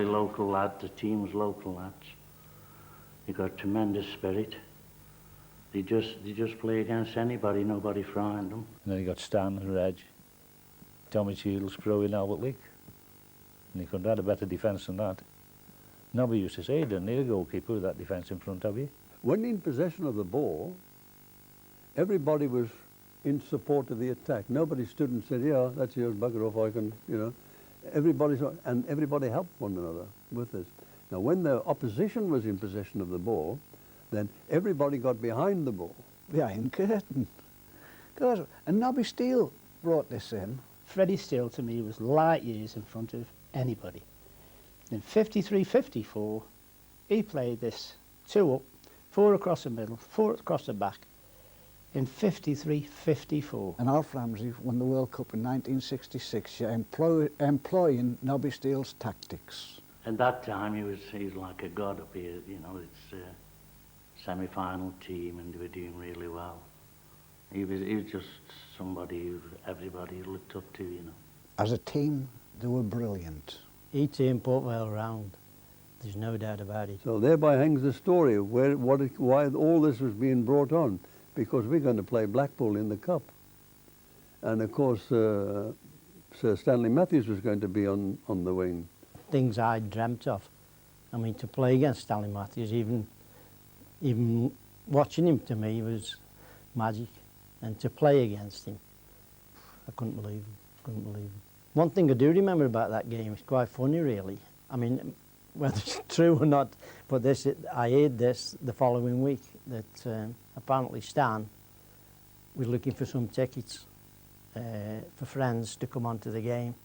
local lad, the team was local lads. They got tremendous spirit. They just play against anybody, nobody frightened them. And then you got Stan and Reg, Tommy Cheadle's pro in Albert League. And you couldn't have had a better defence than that. Nobody used to say, you don't need a goalkeeper with that defence in front of you. When in possession of the ball, everybody was in support of the attack. Nobody stood and said, yeah, that's yours, bugger off, I can, you know. Everybody helped one another with this. Now, when the opposition was in possession of the ball, then everybody got behind the ball. Behind curtain. And Nobby Steele brought this in. Freddie Steele, to me, was light years in front of anybody. In 53-54, he played this 2 up, 4 across the middle, 4 across the back, in 53-54. And Alf Ramsey won the World Cup in 1966, employing Nobby Steele's tactics. At that time, he was like a god up here, you know. It's a semi-final team, and they were doing really well. He was just somebody who everybody looked up to, you know. As a team, they were brilliant. He turned Port Vale round. There's no doubt about it. So thereby hangs the story of why all this was being brought on, because we're going to play Blackpool in the Cup. And of course, Sir Stanley Matthews was going to be on the wing. Things I dreamt of. I mean, to play against Stanley Matthews, even watching him, to me, was magic. And to play against him, I couldn't believe him. One thing I do remember about that game, it's quite funny, really. I mean, whether it's true or not, but I heard this the following week, that apparently Stan was looking for some tickets for friends to come onto the game.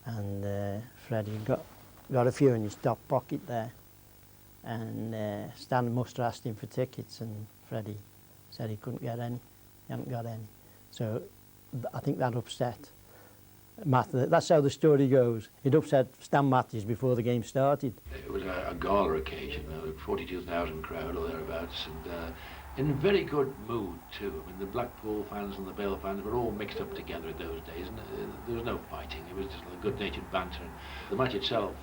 And Freddie got a few in his top pocket there. And Stan must have asked him for tickets, and Freddie said he couldn't get any. He hadn't got any. So I think that upset Matthews. That's how the story goes. It upset Stan Matthews before the game started. It was a gala occasion, 42,000 crowd or thereabouts, and in very good mood too. I mean, the Blackpool fans and the Vale fans were all mixed up together in those days, and there was no fighting. It was just a good-natured banter. The match itself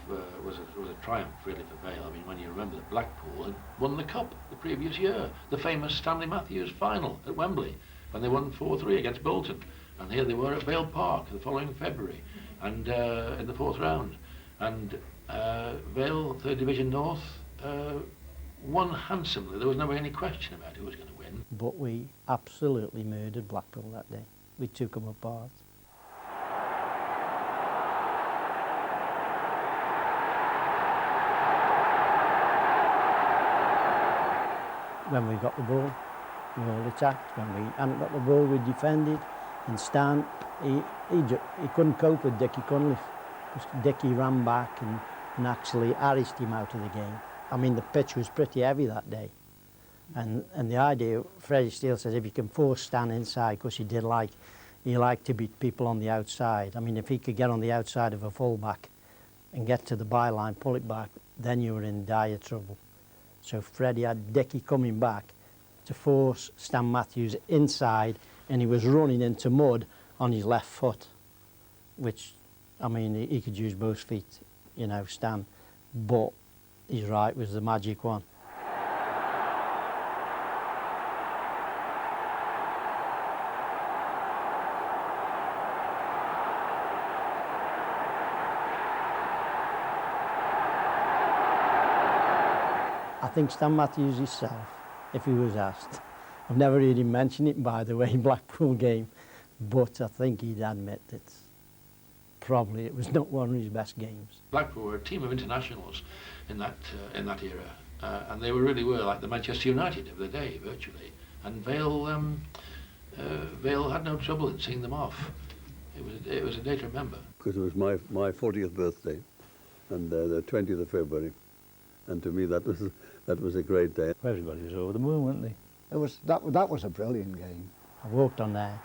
was a triumph, really, for Vale. I mean, when you remember that Blackpool had won the Cup the previous year, the famous Stanley Matthews final at Wembley, when they won 4-3 against Bolton. And here they were at Vale Park the following February, and in the 4th round. And Vale, 3rd Division North, won handsomely. There was never any question about who was going to win. But we absolutely murdered Blackpool that day. We took them apart. When we got the ball, we all attacked. When we hadn't got the ball, we defended. And Stan, he couldn't cope with Dickie Cunliffe, because Dickie ran back and actually harassed him out of the game. I mean, the pitch was pretty heavy that day. And the idea, Freddie Steele says, if you can force Stan inside, because he liked to beat people on the outside. I mean, if he could get on the outside of a fullback and get to the byline, pull it back, then you were in dire trouble. So Freddie had Dickie coming back to force Stan Matthews inside, and he was running into mud on his left foot, which, I mean, he could use both feet, you know, Stan, but his right was the magic one. I think Stan Matthews himself, if he was asked, I've never heard him mention it, by the way, in Blackpool game, but I think he'd admit that probably it was not one of his best games. Blackpool were a team of internationals in that era, and they really were like the Manchester United of the day, virtually. And Vale had no trouble in seeing them off. It was a day to remember. Because it was my 40th birthday, and the 20th of February, and to me that was a great day. Everybody was over the moon, weren't they? That was a brilliant game. I walked on there